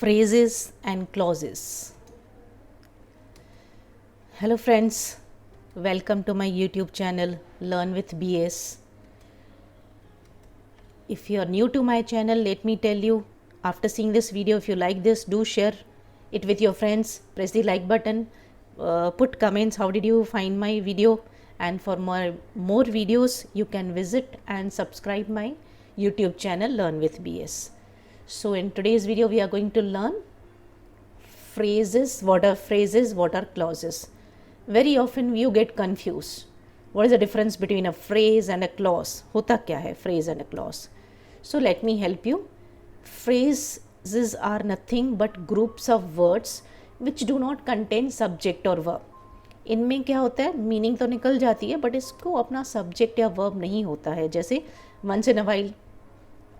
Phrases and clauses. Hello friends, welcome to my YouTube channel Learn with BS. If you are new to my channel, let me tell you, after seeing this video, if you like this, do share it with your friends, press the like button, put comments how did you find my video, and for more videos you can visit and subscribe my YouTube channel Learn with BS. So in today's video we are going to learn phrases, what are clauses. Very often you get confused. What is the difference between a phrase and a clause? होता क्या है phrase and a clause? So let me help you. Phrases are nothing but groups of words which do not contain subject or verb. इनमें क्या होता है, meaning तो निकल जाती है बट इसको अपना सब्जेक्ट या वर्ब नहीं होता है. जैसे once in a while,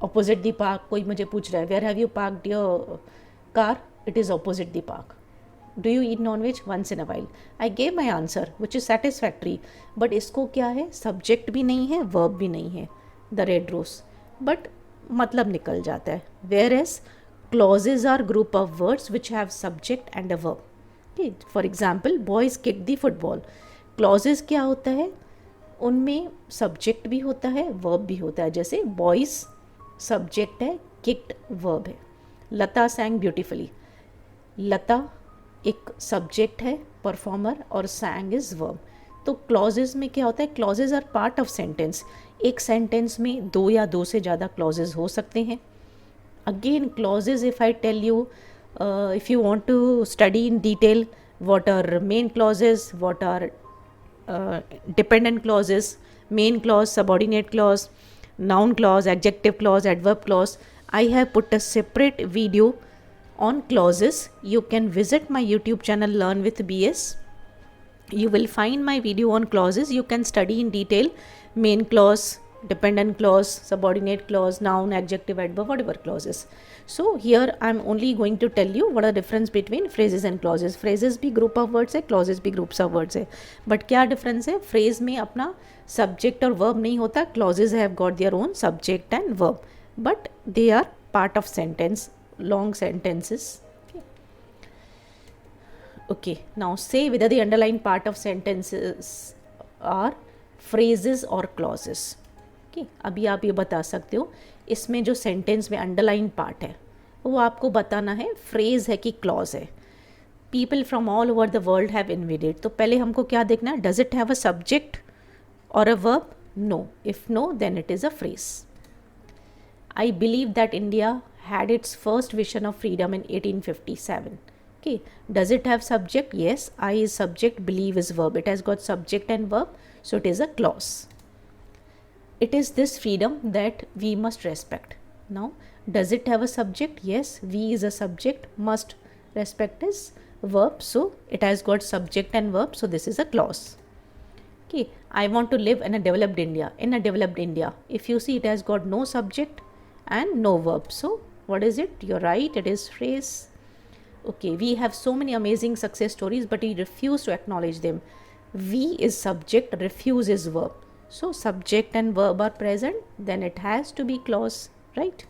opposite the park. कोई मुझे पूछ रहा है where have you parked your car, it is opposite the park. Do you eat non-veg? Once in a while. I gave my answer which is satisfactory. But इसको क्या है, subject भी नहीं है, वर्ब भी नहीं है, द रेड रोज, बट मतलब निकल जाता है. Whereas clauses are group of words which have subject and a verb. Okay. For example, boys kicked the football. Clauses क्या होता है, उनमें सब्जेक्ट भी होता है, वर्ब भी होता है. जैसे boys सब्जेक्ट है, kicked वर्ब है. लता sang beautifully. लता एक सब्जेक्ट है, परफॉर्मर, और सैंग इज वर्ब. तो क्लॉजेज में क्या होता है, clauses are part of sentence. एक सेंटेंस में दो या दो से ज़्यादा क्लॉजेज हो सकते हैं. Again clauses, if I tell you, if you want to study in detail what are main clauses, what are dependent clauses, main clause, subordinate clause, noun clause, adjective clause, adverb clause, I have put a separate video on clauses. You can visit my YouTube channel Learn with BS. You will find my video on clauses. You can study in detail main clause, dependent clause, subordinate clause, noun, adjective, adverb, whatever clauses. So here I am only going to tell you what are the difference between phrases and clauses. Phrases भी group of words है, clauses भी groups of words है. But क्या difference है, phrase में अपना subject और verb नहीं होता, clauses have got their own subject and verb, but they are part of sentence, long sentences. Okay, now say whether the underlined part of sentences are phrases or clauses. Okay, अभी आप ये बता सकते हो इसमें जो सेंटेंस में underline part है वो आपको बताना है फ्रेज है कि क्लॉज है. People from all over the world have invaded. तो पहले हमको क्या देखना है, does it have a subject और a verb? No. If no then it is a phrase. I believe that India had its first vision of freedom in 1857. Okay, does it have subject? Yes, I is subject, believe is verb. It has got subject and verb, so it is a clause. It is this freedom that we must respect. Now, does it have a subject? Yes, we is a subject, must respect is verb, so it has got subject and verb, so this is a clause. Okay, I want to live in a developed India. In a developed India, if you see, it has got no subject and no verb, so what is it? You're right, it is phrase. Okay, we have so many amazing success stories but we refuse to acknowledge them. We is subject, refuse is verb, so subject and verb are present, then it has to be clause, right?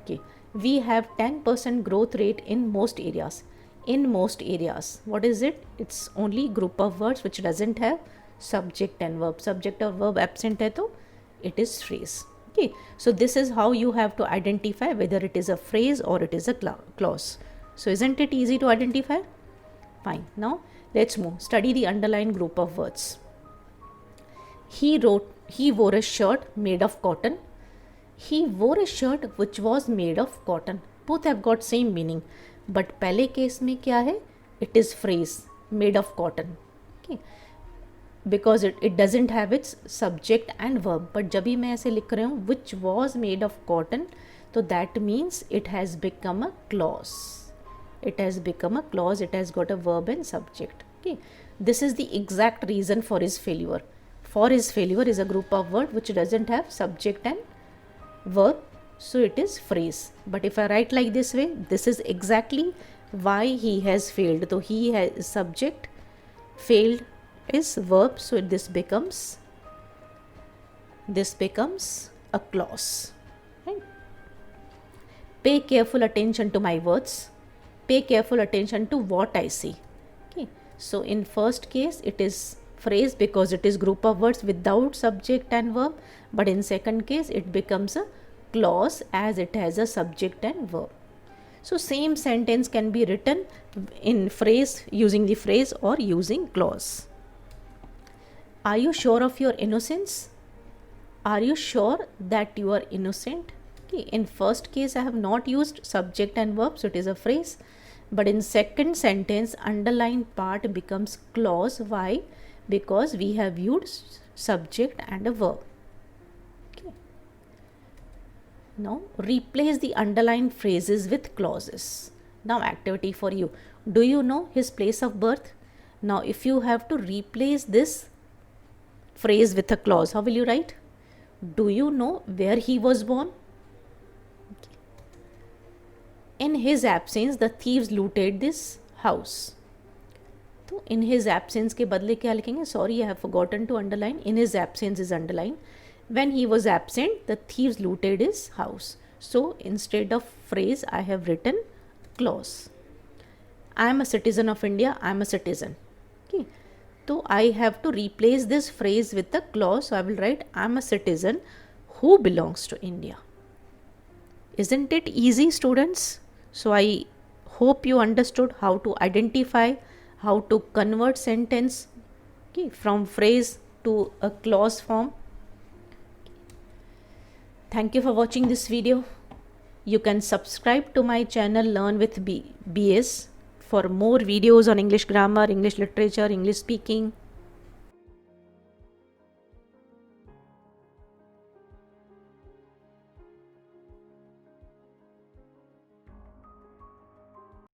Okay, we have 10% growth rate in most areas. In most areas, what is it? It's only group of words which doesn't have subject and verb. Subject or verb absent hai to it is phrase. Okay, so this is how you have to identify whether it is a phrase or it is a clause. So isn't it easy to identify? Fine. Now let's move. Study the underlined group of words. He wore a shirt made of cotton. He wore a shirt which was made of cotton. Both have got same meaning. But पहले case में क्या है? It is phrase, made of cotton. Okay. Because it doesn't have its subject and verb. But जब भी मैं ऐसे लिख रही हूँ which was made of cotton, तो that means it has become a clause. It has become a clause. It has got a verb and subject. Okay, this is the exact reason for his failure. For his failure is a group of word which doesn't have subject and verb, so it is phrase. But if I write like this way, this is exactly why he has failed. So he has subject, failed is verb, so this becomes a clause, right? Pay careful attention to my words. Pay careful attention to what I say. Okay, so in first case it is phrase because it is group of words without subject and verb, but in second case it becomes a clause as it has a subject and verb. So same sentence can be written in phrase using the phrase or using clause. Are you sure of your innocence? Are you sure that you are innocent? Okay, in first case I have not used subject and verb, so it is a phrase. But in second sentence, underlined part becomes clause. Why? Because we have used subject and a verb. Okay. Now replace the underlined phrases with clauses. Now activity for you. Do you know his place of birth? Now if you have to replace this phrase with a clause, how will you write? Do you know where he was born? In his absence the thieves looted this house. तो in his absence के बदले क्या लिखेंगे? Sorry, I have forgotten to underline. In his absence is underline. When he was absent, the thieves looted his house. So instead of phrase, I have written clause. I am a citizen of India. I am a citizen. Okay. So I have to replace this phrase with a clause. So I will write I am a citizen who belongs to India. Isn't it easy, students? So I hope you understood how to identify, how to convert sentence, okay, from phrase to a clause form. Thank you for watching this video. You can subscribe to my channel Learn with BS for more videos on English grammar, English literature, English speaking.